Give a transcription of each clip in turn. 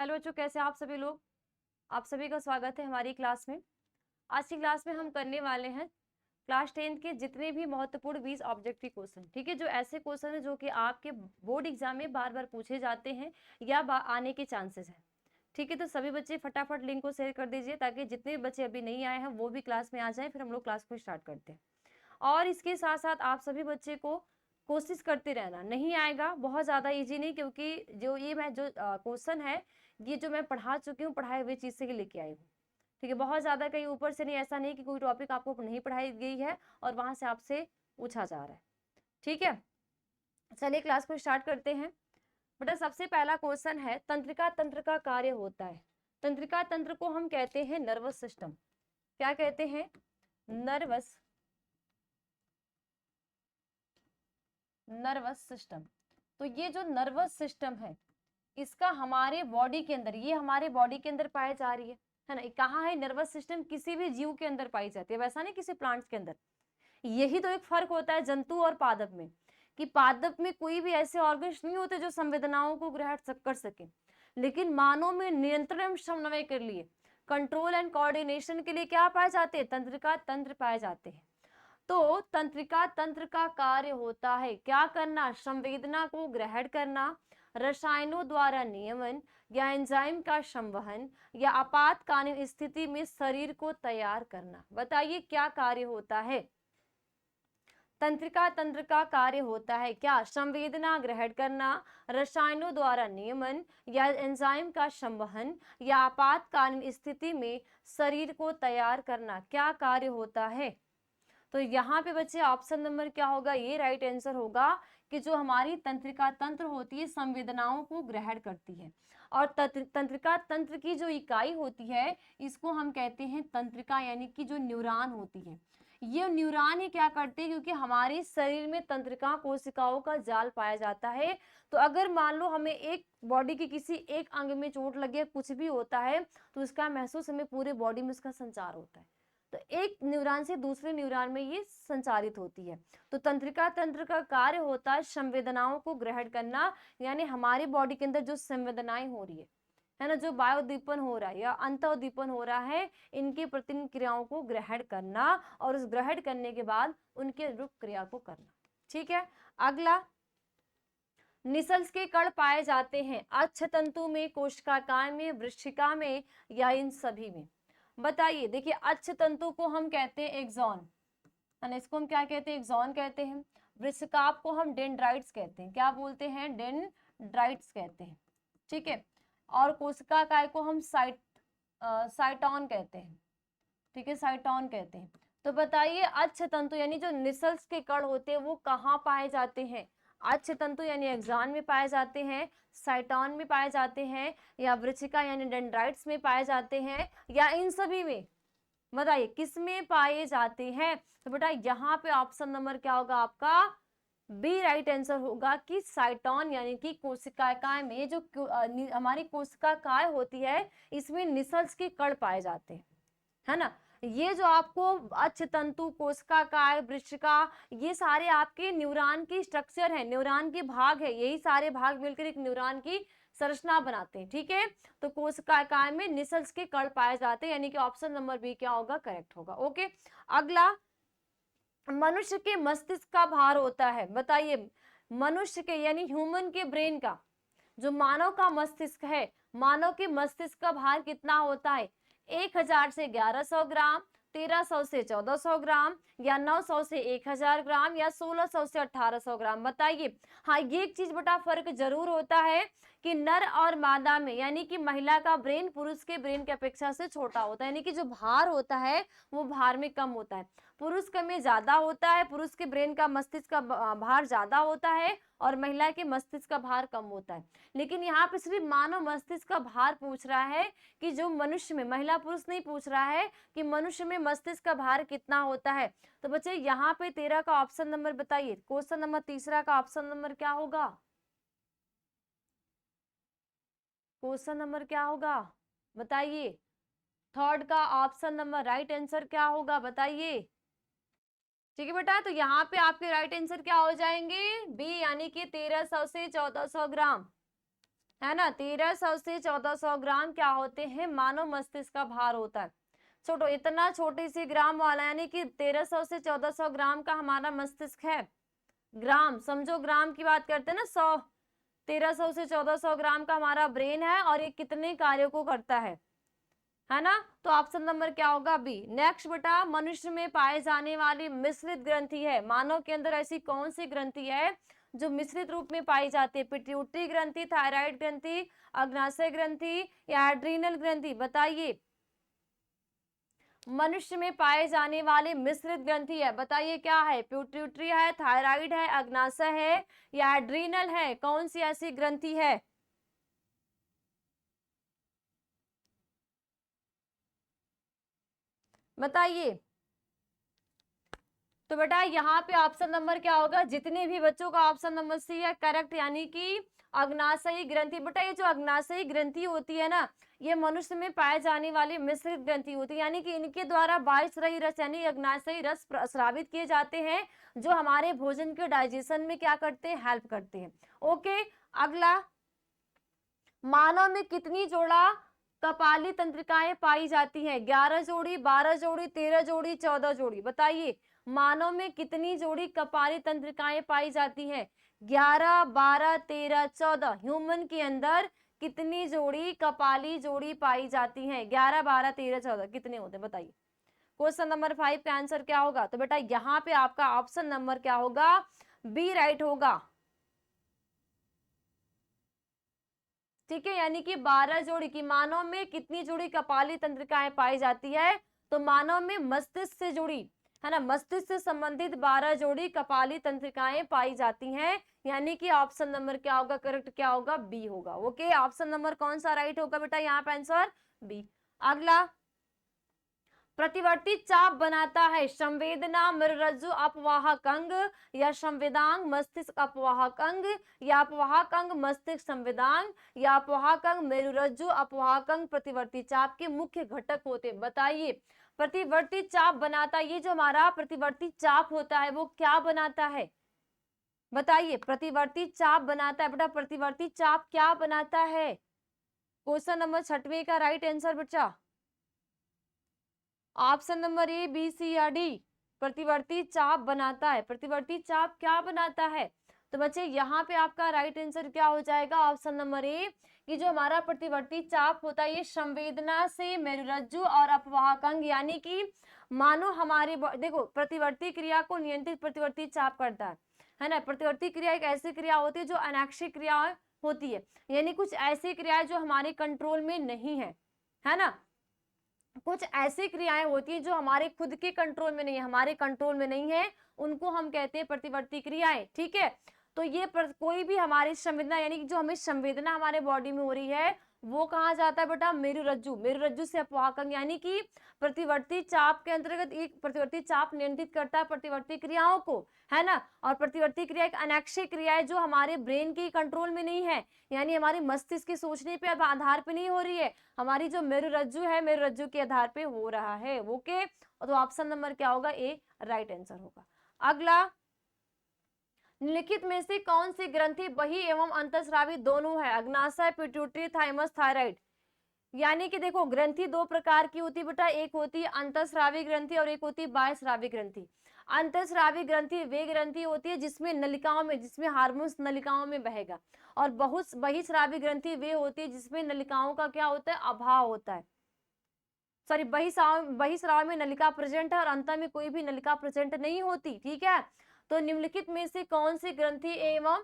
Hello बच्चों, कैसे हैं आप सभी लोग। आप सभी का स्वागत है हमारी क्लास में। आज की क्लास में हम करने वाले हैं क्लास 10 के जितने भी महत्वपूर्ण 20 ऑब्जेक्टिव क्वेश्चन। ठीक है, जो ऐसे क्वेश्चन है जो कि आपके बोर्ड एग्जाम में बार बार पूछे जाते हैं या आने के चांसेस है। ठीक है, तो सभी बच्चे फटाफट लिंक को शेयर कर दीजिए ताकि जितने भी बच्चे अभी नहीं आए हैं वो भी क्लास में आ जाए, फिर हम लोग क्लास को स्टार्ट करते हैं। और इसके साथ साथ आप सभी बच्चे को कोशिश करते रहना, नहीं आएगा बहुत ज़्यादा इजी नहीं, क्योंकि जो ये मैं जो क्वेश्चन है ये जो मैं पढ़ा चुकी हूँ, पढ़ाई हुई चीज़ से लेके आई हूँ। ठीक है, बहुत ज़्यादा कहीं ऊपर से नहीं, ऐसा नहीं कि कोई टॉपिक आपको नहीं पढ़ाई गई है और वहाँ से आपसे पूछा जा रहा है। ठीक है, चलिए क्लास को स्टार्ट करते हैं। बेटा सबसे पहला क्वेश्चन है, तंत्रिका तंत्र का कार्य होता है। तंत्रिका तंत्र को हम कहते हैं नर्वस सिस्टम। क्या कहते हैं? Nervous system. तो ये जो नर्वस सिस्टम है इसका हमारे बॉडी के अंदर, ये हमारे बॉडी के अंदर पाई जा रही है ना। कहाँ है नर्वस सिस्टम? किसी भी जीव के अंदर पाई जाती है, वैसा नहीं किसी प्लांट्स के अंदर। यही तो एक फर्क होता है जंतु और पादप में, कि पादप में कोई भी ऐसे ऑर्गन्स नहीं होते जो संवेदनाओं को ग्रहण कर सके, लेकिन मानव में नियंत्रण एवं समन्वय के लिए, कंट्रोल एंड कोऑर्डिनेशन के लिए क्या पाए जाते हैं? तंत्रिका तंत्र पाए जाते हैं। तो तंत्रिका तंत्र का कार्य होता है क्या करना? संवेदना को ग्रहण करना, रसायनों द्वारा नियमन या एंजाइम का संवहन या आपातकालीन स्थिति में शरीर को तैयार करना। बताइए क्या कार्य होता है? तंत्रिका तंत्र का कार्य होता है क्या? संवेदना ग्रहण करना, रसायनों द्वारा नियमन या एंजाइम का संवहन या आपातकालीन स्थिति में शरीर को तैयार करना। क्या कार्य होता है? तो यहाँ पे बच्चे ऑप्शन नंबर क्या होगा? ये राइट आंसर होगा कि जो हमारी तंत्रिका तंत्र होती है संवेदनाओं को ग्रहण करती है। और तंत्रिका तंत्र की जो इकाई होती है इसको हम कहते हैं तंत्रिका, यानी कि जो न्यूरॉन होती है। ये न्यूरॉन ही क्या करते हैं? क्योंकि हमारे शरीर में तंत्रिका कोशिकाओं का जाल पाया जाता है। तो अगर मान लो हमें एक बॉडी की किसी एक अंग में चोट लगे, कुछ भी होता है, तो इसका महसूस हमें पूरे बॉडी में उसका संचार होता है। तो एक न्यूरॉन से दूसरे न्यूरॉन में ये संचारित होती है। तो तंत्रिका तंत्र का कार्य होता है संवेदनाओं को ग्रहण करना, यानी हमारी बॉडी के अंदर जो संवेदनाएं हो रही है ना, जो वायुदीपन हो रहा है या अंतोदीपन हो रहा है, इनकी प्रतिक्रियाओं को ग्रहण करना और उस ग्रहण करने के बाद उनके अनुरूप क्रिया को करना। ठीक है, अगला, निसल्स के कण पाए जाते हैं अक्ष तंतु में, कोशिकाएं में, वृश्चिका में या इन सभी में। बताइए, देखिए अक्ष तंतु को हम कहते हैं एक्सॉन, इसको हम क्या कहते हैं? एक्सॉन कहते हैं। वृषिकाप को हम डेंड्राइट्स कहते हैं। क्या बोलते हैं? डेंड्राइट्स कहते हैं। ठीक है, और कोशिकाएं को हम साइटोन कहते हैं। ठीक है, साइटोन कहते हैं। तो बताइए अक्ष तंतु यानी जो निसल्स के कण होते हैं वो कहाँ पाए जाते हैं? अक्ष तंतु यानी एक्सॉन में पाए जाते हैं, साइटोन में पाए जाते हैं, या वृश्चिका यानी डेंड्राइट्स में पाए जाते हैं, या इन सभी में? बताइए किस में पाए जाते हैं? तो बेटा यहाँ पे ऑप्शन नंबर क्या होगा आपका? बी राइट आंसर होगा कि साइटोन यानी कि कोशिकाएं में, जो हमारी कोशिकाएं होती है इसमें निसल्स के कण पाए जाते हैं, है ना। ये जो आपको अक्ष तंतु, कोशिकाएं, वृश्चिका, ये सारे आपके न्यूरॉन की स्ट्रक्चर है, न्यूरॉन के भाग है, यही सारे भाग मिलकर एक न्यूरॉन की संरचना बनाते हैं। ठीक है, तो कोशिकाएं में निसल्स के कण पाए जाते हैं, यानी कि ऑप्शन नंबर बी क्या होगा? करेक्ट होगा। ओके, अगला, मनुष्य के मस्तिष्क का भार होता है। बताइए मनुष्य के यानी ह्यूमन के ब्रेन का, जो मानव का मस्तिष्क है, मानव के मस्तिष्क का भार कितना होता है? 1000 से 1100 ग्राम, 1300 से 1400 ग्राम, या 900 से 1000 ग्राम, या 1600 से 1800 ग्राम। बताइए। हाँ, ये एक चीज बेटा फर्क जरूर होता है कि नर और मादा में, यानी कि महिला का ब्रेन पुरुष के ब्रेन की अपेक्षा से छोटा होता है, यानी कि जो भार होता है वो भार में कम होता है। पुरुष का में ज्यादा होता है, पुरुष के ब्रेन का मस्तिष्क का भार ज्यादा होता है, और महिला के मस्तिष्क का भार कम होता है। लेकिन यहाँ पे सिर्फ मानव मस्तिष्क का भार पूछ रहा है कि जो मनुष्य में, महिला पुरुष नहीं पूछ रहा है कि मनुष्य में मस्तिष्क का भार कितना होता है। तो बच्चे यहाँ पे 13 का ऑप्शन नंबर बताइए, क्वेश्चन नंबर तीसरा का ऑप्शन नंबर क्या होगा? क्वेश्चन नंबर क्या होगा बताइए? थर्ड का ऑप्शन नंबर राइट आंसर क्या होगा बताइए? ठीक है बेटा, तो यहाँ पे आपके राइट आंसर क्या हो जाएंगे? बी, यानी कि 1300 से 1400 ग्राम। है ना। 1300 से 1400 ग्राम क्या होते हैं, मानव मस्तिष्क का भार होता है। छोटो इतना छोटी सी ग्राम वाला, यानी कि 1300 से 1400 ग्राम का हमारा मस्तिष्क है। ग्राम समझो, ग्राम की बात करते हैं ना, 100, 1300 से 1400 ग्राम का हमारा ब्रेन है और ये कितने कार्यों को करता है ना। तो ऑप्शन नंबर क्या होगा, बी। नेक्स्ट बेटा, मनुष्य में पाए जाने वाली मिश्रित ग्रंथि है। मानव के अंदर ऐसी कौन सी ग्रंथि है जो मिश्रित रूप में पाई जाती है? पिट्यूटरी ग्रंथि, थायराइड ग्रंथि, अग्नाशय ग्रंथि या एड्रीनल ग्रंथि? बताइए। मनुष्य में पाए जाने वाले मिश्रित ग्रंथि है, बताइए क्या है? पिट्यूटरी है, थायराइड है, अग्नाशय है या एड्रीनल है? कौन सी ऐसी ग्रंथि है? बताइए। तो बेटा यहाँ पे ऑप्शन नंबर क्या होगा, जितने भी बच्चों का ऑप्शन नंबर सी है करेक्ट, यानी कि अग्नाशयी ग्रंथि। बेटा ये जो अग्नाशयी ग्रंथि होती है ना, ये मनुष्य में पाए जाने वाली मिश्रित ग्रंथि होती है, यानी कि इनके द्वारा बाह्यस्रावी रस यानी अग्नाशयी रस स्रावित किए जाते हैं, जो हमारे भोजन के डाइजेशन में क्या करते हैं, हेल्प करते हैं। ओके, अगला, मानव में कितनी जोड़ा कपाली तंत्रिकाएं पाई जाती हैं? 11 जोड़ी, 12 जोड़ी, 13 जोड़ी, 14 जोड़ी? बताइए, मानव में कितनी जोड़ी कपाली तंत्रिकाएं पाई जाती हैं? 11, 12, 13, 14? ह्यूमन के अंदर कितनी जोड़ी कपाली जोड़ी पाई जाती हैं? 11, 12, 13, 14 कितने होते हैं? बताइए। क्वेश्चन नंबर 5 का आंसर क्या होगा? तो बेटा यहाँ पे आपका ऑप्शन नंबर क्या होगा, बी राइट होगा। ठीक है, यानी कि 12 जोड़ी की, मानव में कितनी जोड़ी कपाली तंत्रिकाएं पाई जाती है? तो मानव में मस्तिष्क से जुड़ी, है ना, मस्तिष्क से संबंधित 12 जोड़ी कपाली तंत्रिकाएं पाई जाती हैं, यानी कि ऑप्शन नंबर क्या होगा, करेक्ट क्या होगा, बी होगा। ओके, ऑप्शन नंबर कौन सा राइट होगा बेटा यहाँ पे आंसर, बी। अगला, प्रतिवर्ती चाप बनाता है संवेदना मृरज्जु अपवाहक अंग या संवेदांग मस्तिष्क अपवाहक अंग या अपवाहक अंग मस्तिष्क संवेदांग या अपवाहक अंग मेरुरज्जु अपवाहक अंग प्रतिवर्ती चाप के मुख्य घटक होते? बताइए। प्रतिवर्ती चाप बनाता, ये जो हमारा प्रतिवर्ती चाप होता है वो क्या बनाता है? बताइए। प्रतिवर्ती चाप बनाता है बेटा, प्रतिवर्ती चाप क्या बनाता है? क्वेश्चन नंबर 6वें का राइट आंसर बच्चा ऑप्शन नंबर ए, बी, सी या डी? प्रतिवर्ती चाप बनाता है। प्रतिवर्ती चाप क्या बनाता है? तो बच्चे यहाँ पे आपका राइट आंसर क्या हो जाएगा, ऑप्शन नंबर ए, कि जो हमारा प्रतिवर्ती चाप होता है ये संवेदना से मेरुरज्जु और अपवाहक अंग, यानी कि मानो हमारे देखो, प्रतिवर्ती क्रिया को नियंत्रित प्रतिवर्ती चाप करता है ना। प्रतिवर्ती क्रिया एक ऐसी क्रिया होती है जो अनैच्छिक क्रिया होती है, यानी कुछ ऐसी क्रियाएं जो हमारे कंट्रोल में नहीं है ना। कुछ ऐसी क्रियाएं होती हैं जो हमारे खुद के कंट्रोल में नहीं है, हमारे कंट्रोल में नहीं है, उनको हम कहते हैं प्रतिवर्ती क्रियाएं। ठीक है, तो ये कोई भी हमारी संवेदना, यानी कि जो हमें संवेदना हमारे बॉडी में हो रही है, वो कहाँ जाता है बेटा, मेरुरज्जु। मेरुरज्जु से अपवाहक अंग, यानी कि प्रतिवर्ती चाप के अंतर्गत एक प्रतिवर्ती चाप नियंत्रित करता है प्रतिवर्ती क्रियाओं को, है ना। और प्रतिवर्ती क्रिया एक अनैच्छिक क्रिया है जो हमारे ब्रेन के कंट्रोल में नहीं है, यानी हमारे मस्तिष्क के सोचने पे आधार पे नहीं हो रही है, हमारी जो मेरुरज्जु है मेरुरज्जु के आधार पे हो रहा है। ओके, तो ऑप्शन नंबर क्या होगा, ए राइट आंसर होगा। अगला, निम्नलिखित में से कौन सी ग्रंथि बही एवं अंतःस्रावी दोनों है? अग्नाशय, पिट्यूटरी, थाइमस, थायराइड? यानी कि देखो, ग्रंथि दो प्रकार की होती है बेटा, एक होती है अंतःस्रावी ग्रंथि और एक होती है बाह्यस्रावी ग्रंथि। अंतःस्रावी ग्रंथि वे ग्रंथि होती है जिसमें नलिकाओं में, जिसमें हार्मोन्स नलिकाओं में बहेगा, और बहुत बहिस्रावी ग्रंथि वे होती है जिसमें नलिकाओं का क्या होता है, अभाव होता है। सॉरी, बहिस्राव में नलिका प्रेजेंट है और अंत में कोई भी नलिका प्रेजेंट नहीं होती। ठीक है, तो निम्नलिखित में से कौन सी ग्रंथि एवं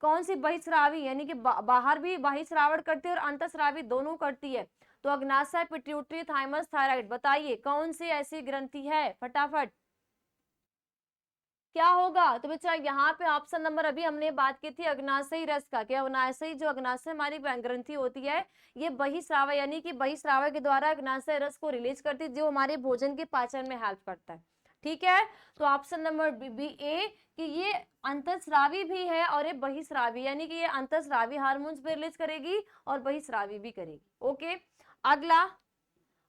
कौन सी बहिस्रावी, यानी कि बाहर भी बहिस्रावण करती है और अंतःस्रावी दोनों करती है? तो अग्नाशय, पिट्यूटरी, थाइमस, थायराइड? बताइए कौन सी ऐसी ग्रंथि है, फटाफट क्या होगा? तो बच्चा यहाँ पे ऑप्शन नंबर, अभी हमने बात की थी अग्नाशयी रस का, क्या अग्नाशयी, जो अग्नाशय हमारी ग्रंथि होती है ये बहिस्राव, यानी कि बहिस्राव के द्वारा अग्नाशय रस को रिलीज करती है जो हमारे भोजन के पाचन में हेल्प करता है। ठीक है, तो ऑप्शन नंबर बी ए, कि ये अंतःस्रावी भी है और ये बहिस्रावी, यानी कि ये अंतःस्रावी हार्मोन्स भी रिलीज करेगी और बहिस्रावी भी करेगी। ओके, अगला,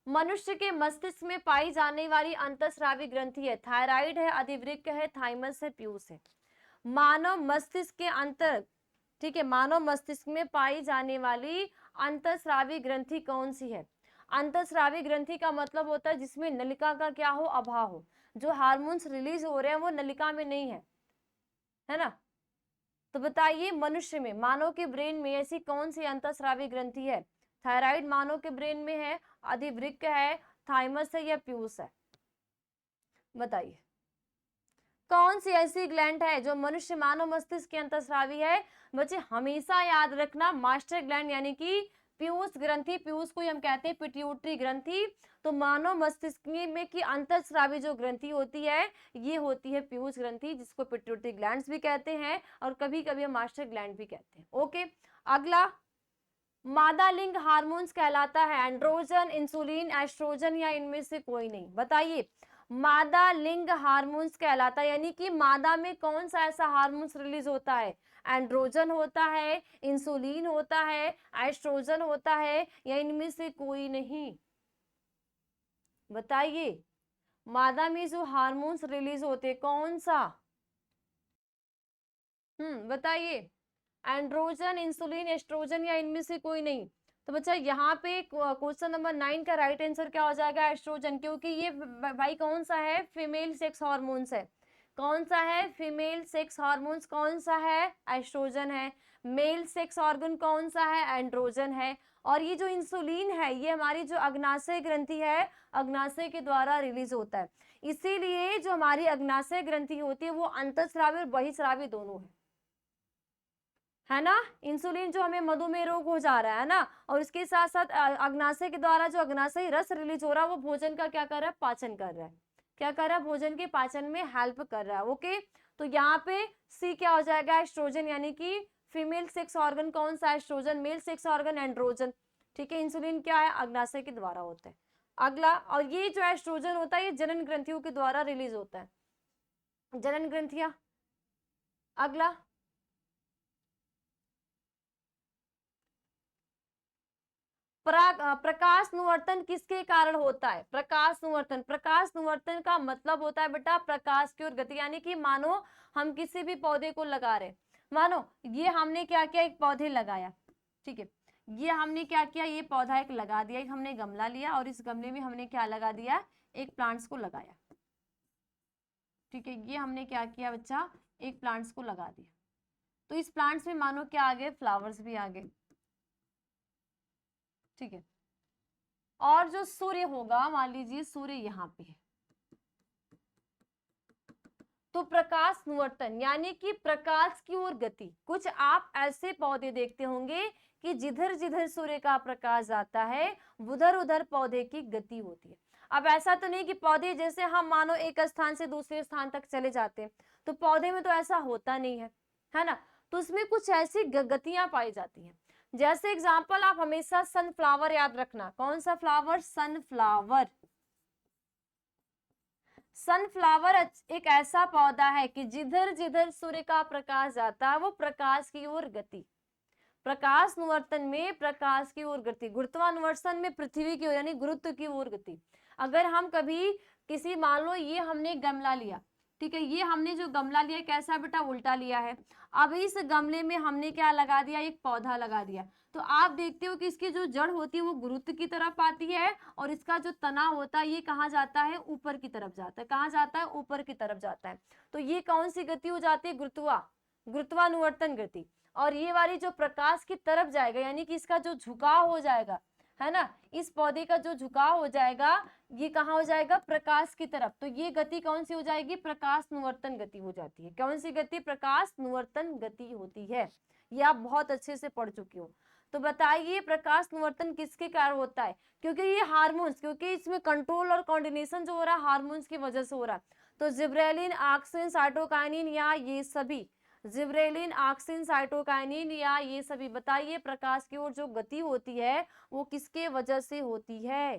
मनुष्य के मस्तिष्क में पाई जाने वाली अंतःस्रावी ग्रंथि है? थायराइड है, अधिवृक्क है, थाइमस है, पीयूष है? मानव मस्तिष्क के अंतर ठीक है, मानव मस्तिष्क में पाई जाने वाली अंतःस्रावी ग्रंथि कौन सी है? अंतःस्रावी ग्रंथि का मतलब होता है जिसमें नलिका का क्या हो, अभाव हो। जो हार्मोन्स रिलीज हो रहे हैं वो नलिका में नहीं है ना। तो बताइए, मनुष्य में, मानव के ब्रेन में ऐसी कौन सी अंतःस्रावी ग्रंथि है? थायराइड मानव के ब्रेन में है, अधिवृक्क है, थाइमस है या पीयूष है? बताइए कौन सी ऐसी ग्लैंड है जो मनुष्य मानव मस्तिष्क की अंतःस्रावी है? बच्चे हमेशा याद रखना, मास्टर ग्लैंड यानी कि पीयूष ग्रंथि, पीयूष को हम कहते हैं पिट्यूटरी ग्रंथि। तो मानव मस्तिष्क में की अंतःस्रावी जो ग्रंथि होती है ये होती है पीयूष ग्रंथि, जिसको पिट्यूटरी ग्लैंड्स भी कहते हैं और कभी कभी हम मास्टर ग्लैंड भी कहते हैं। ओके, अगला मादा लिंग हार्मोन्स कहलाता है एंड्रोजन, इंसुलिन, एस्ट्रोजन या इनमें से कोई नहीं? बताइए मादा लिंग हार्मोन्स कहलाता है, यानी कि मादा में कौन सा ऐसा हार्मोन्स रिलीज होता है? एंड्रोजन होता है, इंसुलिन होता है, एस्ट्रोजन होता है या इनमें से कोई नहीं? बताइए मादा में जो हार्मोन्स रिलीज होते कौन सा? बताइए एंड्रोजन, इंसुलिन, एस्ट्रोजन या इनमें से कोई नहीं? तो बच्चा यहाँ पे क्वेश्चन नंबर 9 का राइट आंसर क्या हो जाएगा? एस्ट्रोजन, क्योंकि ये भाई कौन सा है? फीमेल सेक्स हार्मोन्स है। कौन सा है? Female sex hormones. कौन सा है? एस्ट्रोजन है। मेल सेक्स ऑर्गन कौन सा है? एंड्रोजन है। और ये जो इंसुलिन है ये हमारी जो अग्नाशय ग्रंथि है, अग्नाशय के द्वारा रिलीज होता है। इसीलिए जो हमारी अग्नाशय ग्रंथि होती है वो अंतःस्रावी और बहिःस्रावी दोनों है ना। इंसुलिन जो हमें मधुमेह रोग हो जा रहा है ना, और इसके साथ साथ अग्नाशय के द्वारा जो अग्नाशय रस रिलीज हो रहा है वो भोजन का क्या कर रहा है? पाचन कर रहा है। क्या कर रहा है? भोजन के पाचन में हेल्प कर रहा है। ओके, तो यहाँ पे सी क्या हो जाएगा? एस्ट्रोजन, यानी कि फीमेल सेक्स ऑर्गन कौन सा? Oestrogen. Male sex organ androgen. ठीक है, इंसुलिन क्या है? अग्नाशय के द्वारा होता है। अगला, और ये जो एस्ट्रोजन होता है ये जनन ग्रंथियों के द्वारा रिलीज होता है, जनन ग्रंथियां। अगला, प्रकाश अनुवर्तन किसके कारण होता है? प्रकाश अनुवर्तन, प्रकाश अनुवर्तन का मतलब होता है बेटा प्रकाश की ओर गति, यानी कि मानो हम किसी भी पौधे को लगा रहे, मानो ये हमने क्या किया, एक पौधे लगाया, ठीक है, ये हमने क्या किया, ये पौधा एक लगा दिया, एक हमने गमला लिया और इस गमले में हमने क्या लगा दिया, एक प्लांट्स को लगाया, ठीक है, ये हमने क्या किया बच्चा, एक प्लांट्स को लगा दिया, तो इस प्लांट्स में मानो क्या आ गए, फ्लावर्स भी आ गए, ठीक है। और जो सूर्य होगा, मान लीजिए सूर्य यहाँ पे है, तो प्रकाश अनुवर्तन यानी कि प्रकाश की ओर गति, कुछ आप ऐसे पौधे देखते होंगे कि जिधर जिधर सूर्य का प्रकाश जाता है उधर उधर पौधे की गति होती है। अब ऐसा तो नहीं कि पौधे जैसे हम मानो एक स्थान से दूसरे स्थान तक चले जाते हैं, तो पौधे में तो ऐसा होता नहीं है ना, तो उसमें कुछ ऐसी गतियां पाई जाती हैं। जैसे एग्जाम्पल आप हमेशा सनफ्लावर याद रखना, कौन सा फ्लावर, सनफ्लावर। सनफ्लावर एक ऐसा पौधा है कि जिधर जिधर सूर्य का प्रकाश जाता है वो प्रकाश की ओर गति, प्रकाश अनुवर्तन में प्रकाश की ओर गति, गुरुत्वानुवर्तन में पृथ्वी की ओर यानी गुरुत्व की ओर गति। अगर हम कभी किसी, मान लो ये हमने गमला लिया, ठीक है, ये हमने जो गमला लिया कैसा बेटा, उल्टा लिया है, अब इस गमले में हमने क्या लगा दिया, एक पौधा लगा दिया, तो आप देखते हो कि इसकी जो जड़ होती है वो गुरुत्व की तरफ आती है और इसका जो तना होता है ये कहाँ जाता है, ऊपर की तरफ जाता है, कहाँ जाता है, ऊपर की तरफ जाता है, तो ये कौन सी गति हो जाती है, गुरुत्वानुवर्तन गति। और ये वाली जो प्रकाश की तरफ जाएगा यानी कि इसका जो झुकाव हो जाएगा, है ना, इस पौधे का जो झुकाव हो जाएगा ये कहाँ हो जाएगा, प्रकाश की तरफ, तो ये गति कौन सी हो जाएगी, प्रकाश अनुवर्तन गति हो जाती है। कौन सी गति, प्रकाश अनुवर्तन गति होती है, ये आप बहुत अच्छे से पढ़ चुके हो। तो बताइए प्रकाश अनुवर्तन किसके कारण होता है, क्योंकि ये हार्मोन्स, क्योंकि इसमें कंट्रोल और कोऑर्डिनेशन जो हो रहा है हार्मोन्स की वजह से हो रहा है, तो जिब्रेलिन, ऑक्सिन, साइटोकाइनिन या ये सभी, जिब्रेलिन, ऑक्सिन, साइटोकाइनिन या ये सभी, बताइए प्रकाश की ओर जो गति होती है वो किसके वजह से होती है।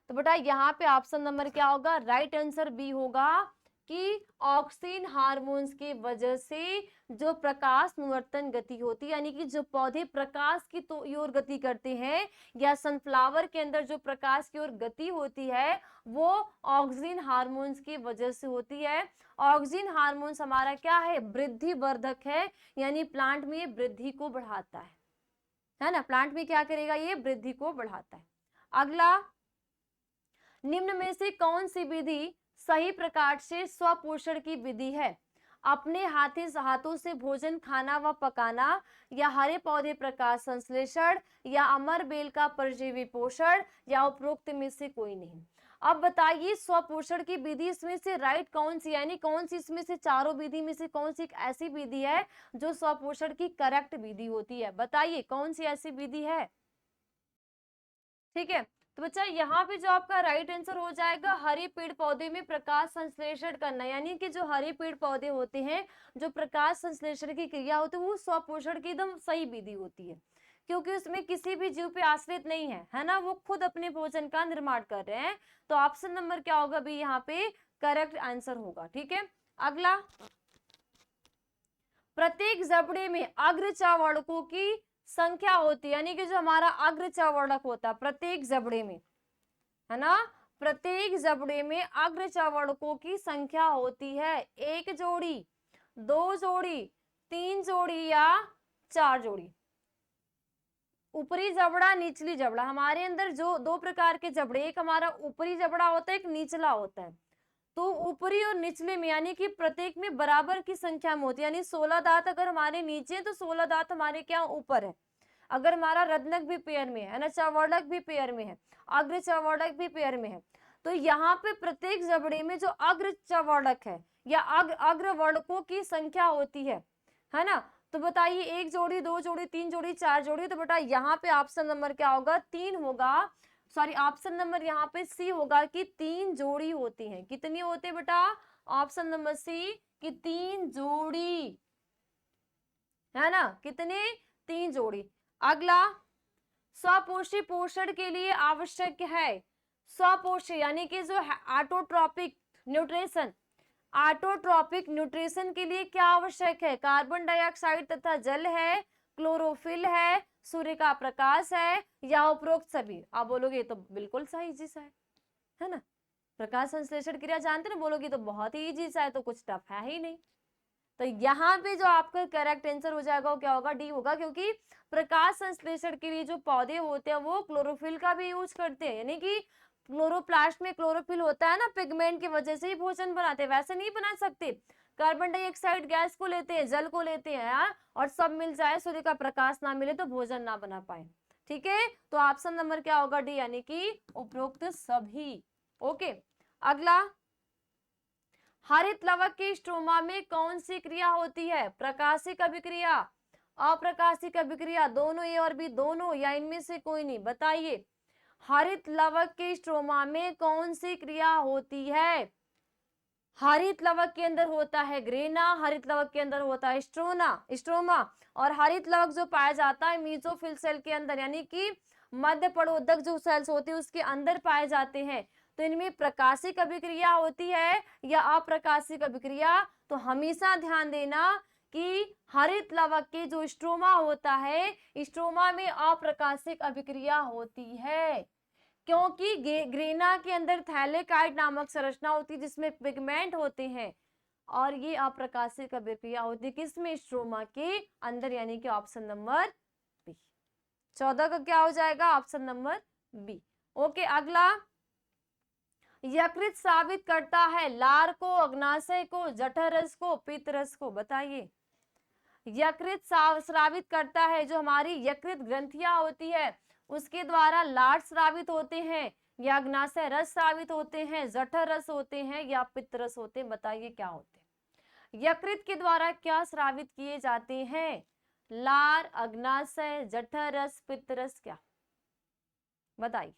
तो बेटा यहाँ पे ऑप्शन नंबर क्या होगा, राइट आंसर बी होगा, कि ऑक्सिन हार्मोन्स की वजह से जो प्रकाश निवर्तन गति होती है, यानी कि जो पौधे प्रकाश की तो ओर गति करते हैं, या सनफ्लावर के अंदर जो प्रकाश की ओर गति होती है वो ऑक्सिन हार्मोन्स की वजह से होती है। ऑक्सिन हार्मोन्स हमारा क्या है, वृद्धि वर्धक है, यानी प्लांट में वृद्धि को बढ़ाता है ना, प्लांट में क्या करेगा, ये वृद्धि को बढ़ाता है। अगला, निम्न में से कौन सी विधि सही प्रकार से स्वपोषण की विधि है? अपने हाथों से भोजन खाना व पकाना, या हरे पौधे प्रकाश संश्लेषण, या अमर बेल का परजीवी पोषण, या उपरोक्त में से कोई नहीं। अब बताइए स्वपोषण की विधि इसमें से राइट कौन सी, यानी कौन सी इसमें से चारों विधि में से कौन सी एक ऐसी विधि है जो स्वपोषण की करेक्ट विधि होती है? बताइए कौन सी ऐसी विधि है। ठीक है, तो बच्चा यहाँ पे जो आपका राइट आंसर हो जाएगा, हरे पेड़ पौधे में प्रकाश संश्लेषण करना, यानी कि जो हरे पेड़ पौधे होते हैं, जो प्रकाश संश्लेषण की क्रिया होती है वो स्वपोषण की एकदम सही विधि होती है, क्योंकि उसमें किसी भी जीव पे आश्रित नहीं है ना, वो खुद अपने भोजन का निर्माण कर रहे हैं। तो ऑप्शन नंबर क्या होगा भी यहाँ पे करेक्ट आंसर होगा। ठीक है, अगला, प्रत्येक जबड़े में अग्रचावर्णकों की संख्या होती है, यानी कि जो हमारा अग्रचावर्णक होता है प्रत्येक जबड़े में, है ना, प्रत्येक जबड़े में अग्रचावर्णकों की संख्या होती है 1 जोड़ी, 2 जोड़ी, 3 जोड़ी या 4 जोड़ी। ऊपरी जबड़ा, निचली जबड़ा, हमारे अंदर जो दो प्रकार के जबड़े, एक हमारा ऊपरी जबड़ा होता है, एक निचला होता है। तो ऊपरी और निचले में यानी कि प्रत्येक में बराबर की संख्या में होती है, यानी 16 दांत अगर हमारे नीचे है तो 16 दांत हमारे क्या ऊपर है। अगर हमारा रत्नक भी पेयर में है ना, चवर्णक भी पेयर में है, अग्र चवर्णक भी पेयर में है, तो यहाँ पे प्रत्येक जबड़े में जो अग्र चवर्णक है या अग्रवर्णकों की संख्या होती है ना। तो बताइए 1 जोड़ी, 2 जोड़ी, 3 जोड़ी, 4 जोड़ी, तो बेटा यहाँ पे ऑप्शन नंबर क्या होगा, 3 होगा। सॉरी, ऑप्शन नंबर यहाँ पे सी होगा कि 3 जोड़ी होती हैं। कितनी होते हैं बेटा, ऑप्शन नंबर सी कि 3 जोड़ी, है ना, कितने, 3 जोड़ी। अगला, स्वपोषी पोषण के लिए आवश्यक है, स्वपोषी यानी कि जो ऑटोट्रॉपिक न्यूट्रिशन, ऑटोट्रॉपिक न्यूट्रिशन के लिए क्या आवश्यक है, कार्बन डाइऑक्साइड तथा जल है, क्लोरोफिल है, सूर्य का प्रकाश है, या उपरोक्त सभी। आप बोलोगे तो बिल्कुल सही चीज है ना, प्रकाश संश्लेषण क्रिया जानते ना, बोलोगे तो बहुत ही इजी सा है, तो कुछ टफ है ही नहीं। तो यहाँ पे जो आपका करेक्ट आंसर हो जाएगा वो क्या होगा, डी होगा, क्योंकि प्रकाश संश्लेषण के लिए जो पौधे होते हैं वो क्लोरोफिल का भी यूज करते हैं, यानी कि क्लोरोप्लास्ट में क्लोरोफिल होता है ना, पिगमेंट की वजह से ही भोजन बनाते हैं, वैसे नहीं बना सकते। कार्बन डाइऑक्साइड गैस को लेते हैं, जल को लेते हैं यार, और सब मिल जाए, सूर्य का प्रकाश ना मिले तो भोजन ना बना पाए। ठीक है, तो ऑप्शन नंबर क्या होगा, डी, यानी कि उपरोक्त सभी। ओके, अगला, हरित लवक के स्ट्रोमा में कौन सी क्रिया होती है, प्रकाशिक अभिक्रिया, अप्रकाशिक अभिक्रिया, दोनों ए और बी दोनों, या इनमें से कोई नहीं। बताइए हरित लवक के स्ट्रोमा में कौन सी क्रिया होती है। हरित लवक के अंदर होता है ग्रेना, हरित लवक के अंदर होता है स्ट्रोमा, और हरित लवक जो पाया जाता है मीजोफिल सेल के अंदर, यानी कि मध्य पड़ोदक जो सेल्स होती है उसके अंदर पाए जाते हैं। तो इनमें प्रकाशिक अभिक्रिया होती है या अप्रकाशिक अभिक्रिया, तो हमेशा ध्यान देना कि हरित लवक के जो स्ट्रोमा होता है, स्ट्रोमा में अप्रकाशिक अभिक्रिया होती है, क्योंकि ग्रेना के अंदर थैलेकाइड नामक संरचना होती है जिसमें पिगमेंट होते हैं, और ये अप्रकाशिक अभिक्रिया होती है किसमें, स्ट्रोमा के अंदर, यानी कि ऑप्शन नंबर बी। 14 का क्या हो जाएगा, ऑप्शन नंबर बी। ओके, अगला, यकृत स्रावित करता है लार को, अग्नाशय को, जठररस को, पित्तरस को। बताइए यकृत स्रावित करता है, जो हमारी यकृत ग्रंथियां होती है उसके द्वारा लार स्रावित होते हैं, या अग्नाशय रस स्रावित होते हैं, जठर रस होते हैं, या पित्तरस होते हैं। बताइए क्या होते हैं, यकृत के द्वारा क्या स्रावित किए जाते हैं, लार, अग्नाशय, जठर रस, पित्तरस, क्या, बताइए।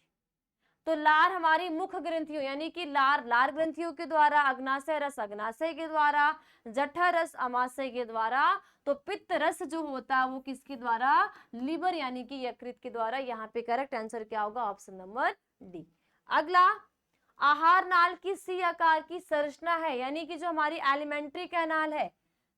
तो लार हमारी मुख ग्रंथियों यानी कि लार ग्रंथियों के द्वारा, अग्नाशय रस अग्नाशय के द्वारा, जठर रस अमाशय के द्वारा, तो पित्त रस जो होता है वो किसके द्वारा, लीवर यानी कि यकृत के द्वारा। यहाँ पे करेक्ट आंसर क्या होगा, ऑप्शन नंबर डी। अगला, आहार नाल की सी आकार की संरचना है, यानी कि जो हमारी एलिमेंट्री कैनाल है,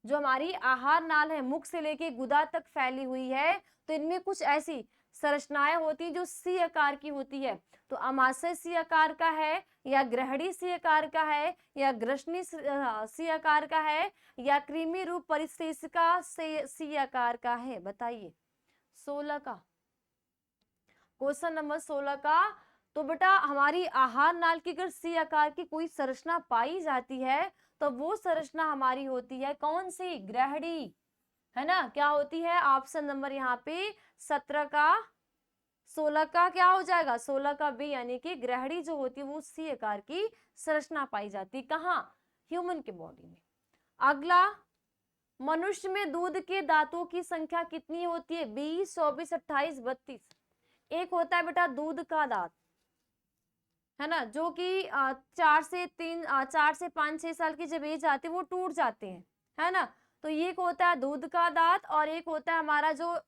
जो हमारी आहार नाल है, मुख से लेके गुदा तक फैली हुई है, तो इनमें कुछ ऐसी संरचनाएं होती हैं जो सी आकार की होती है। तो अमाशय सी आकार का है, या ग्रहणी सी आकार का है, या ग्रसनी सी आकार का है, या कृमि रूप परिशेषिका से सी आकार का है। बताइए 16 का, क्वेश्चन नंबर 16 का। तो बेटा हमारी आहार नाल की अगर सी आकार की कोई संरचना पाई जाती है तो वो संरचना हमारी होती है कौन सी? ग्रहणी, है ना। क्या होती है? ऑप्शन नंबर यहाँ पे 17 का, 16 का क्या हो जाएगा? 16 का बी, यानी कि ग्रहणी जो होती है वो सी आकार की संरचना पाई जाती है। कहाँ? ह्यूमन के बॉडी में। अगला, मनुष्य में दूध के दांतों की संख्या कितनी होती है? 20, 24, 28, 32। एक होता है बेटा दूध का दांत, है ना, जो कि 4 से 5-6 साल की जब एज आती है वो टूट जाते हैं, है ना। तो ये एक होता है दूध का दांत, और एक होता है हमारा जो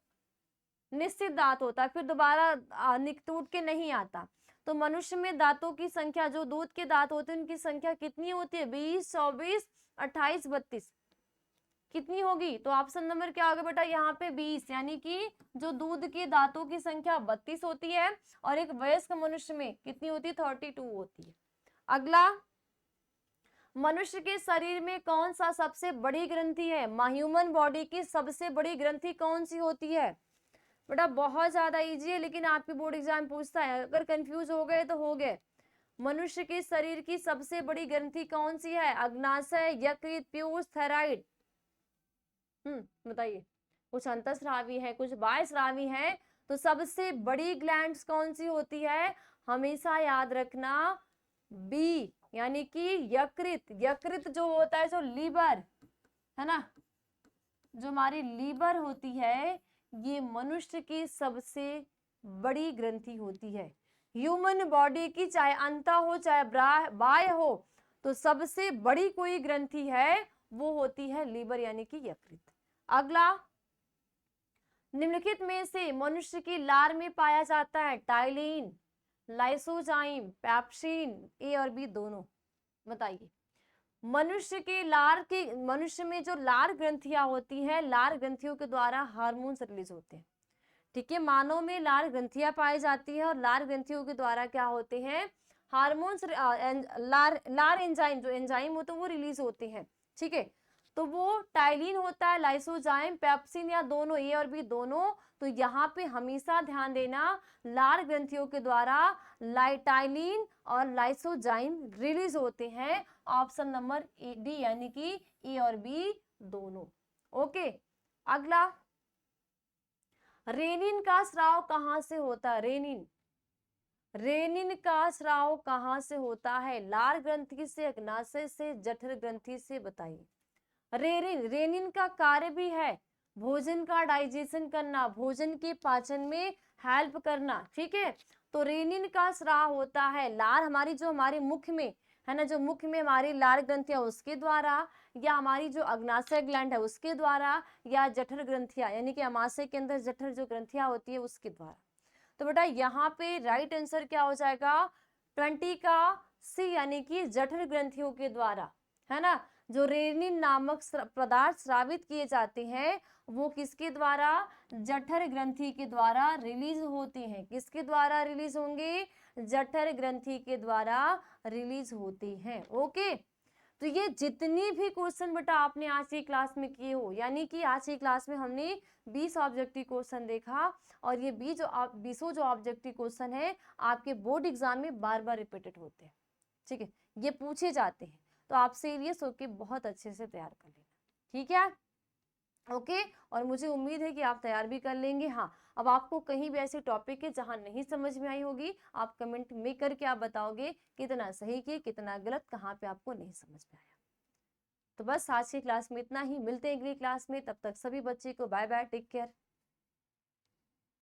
निश्चित दांत होता है, फिर दोबारा टूट के नहीं आता। तो मनुष्य में दांतों की संख्या, जो दूध के दांत होते हैं उनकी संख्या कितनी होती है? 20, 24, 28, 32। कितनी होगी? तो ऑप्शन नंबर क्या होगा बेटा यहाँ पे? 20, यानी कि जो दूध के दांतों की संख्या 32 होती है, और एक वयस्क मनुष्य में कितनी होती है? 32 होती है। अगला, मनुष्य के शरीर में कौन सा सबसे बड़ी ग्रंथि है? ह्यूमन बॉडी की सबसे बड़ी ग्रंथि कौन सी होती है? बेटा बहुत ज्यादा इजी है, लेकिन आपके बोर्ड एग्जाम पूछता है, अगर कंफ्यूज हो गए तो हो गए। मनुष्य के शरीर की सबसे बड़ी ग्रंथि कौन सी है? अग्नाशय, यकृत, पीयूष, थायराइड। बताइए। कुछ अंतःस्रावी है, कुछ बाह्यस्रावी है, तो सबसे बड़ी ग्लैंड्स कौन सी होती है? हमेशा याद रखना बी, यानी कि यकृत। यकृत जो होता है, जो लीवर, है ना, जो हमारी लीवर होती है, ये मनुष्य की सबसे बड़ी ग्रंथि होती है। ह्यूमन बॉडी की चाहे अंता हो चाहे बाह्य हो, तो सबसे बड़ी कोई ग्रंथि है वो होती है लीवर, यानी कि यकृत। अगला, निम्नलिखित में से मनुष्य की लार में पाया जाता है टाइलिन, लाइसोजाइम, पेप्सिन, ए और बी दोनों। बताइए। मनुष्य में जो लार ग्रंथियां होती हैं, लार ग्रंथियों के द्वारा हार्मोन्स रिलीज होते हैं। ठीक है, मानव में लार ग्रंथियां पाई जाती है, और लार ग्रंथियों के द्वारा क्या होते हैं? हार्मोन्स, लार एंजाइम, जो एंजाइम होते हैं वो रिलीज होते हैं। ठीक है, तो वो टाइलिन होता है, लाइसोजाइम, पेप्सिन, या दोनों, ए और बी दोनों। तो यहाँ पे हमेशा ध्यान देना, लार ग्रंथियों के द्वारा टाइलिन और लाइसोजाइम रिलीज होते हैं। ऑप्शन नंबर डी, यानी कि ए और बी दोनों। ओके। अगला, रेनिन का स्राव कहाँ से होता है? रेनिन का स्राव कहाँ से होता है? लार ग्रंथि से, अग्नाशय से, जठर ग्रंथि से। बताइए। रेनिन का कार्य भी है भोजन का डाइजेशन करना, भोजन के पाचन में हेल्प करना। ठीक है, तो रेनिन का स्राव होता है लार, हमारी जो हमारे मुख में है ना, जो मुख में हमारी लार ग्रंथियां उसके द्वारा, या हमारी जो अग्नाशय ग्लैंड है उसके द्वारा, या जठर ग्रंथियां, यानी कि अमाशय के अंदर जठर जो ग्रंथियां होती है उसके द्वारा। तो बेटा यहाँ पे राइट आंसर क्या हो जाएगा? 20 का सी, यानी कि जठर ग्रंथियों के द्वारा, है ना। जो रेनिन नामक पदार्थ स्रावित किए जाते हैं वो किसके द्वारा? जठर ग्रंथि के द्वारा रिलीज होते हैं। किसके द्वारा रिलीज होंगे? जठर ग्रंथि के द्वारा रिलीज होते हैं। ओके, तो ये जितनी भी क्वेश्चन बेटा आपने आज की क्लास में किए हो, यानी कि आज की क्लास में हमने 20 ऑब्जेक्टिव क्वेश्चन देखा, और ये 20 जो ऑब्जेक्टिव क्वेश्चन है आपके बोर्ड एग्जाम में बार बार रिपीटेड होते हैं। ठीक है, ये पूछे जाते हैं, तो आप सीरियस होके बहुत अच्छे से तैयार कर लेना। ठीक है, ओके। और मुझे उम्मीद है कि आप तैयार भी कर लेंगे। हाँ, अब आपको कहीं भी ऐसे टॉपिक है जहां नहीं समझ में आई होगी, आप कमेंट में करके आप बताओगे कितना सही किए, कितना गलत, कहाँ पे आपको नहीं समझ में आया। तो बस आज की क्लास में इतना ही, मिलते हैं अगली क्लास में, तब तक सभी बच्चे को बाय बाय, टेक केयर।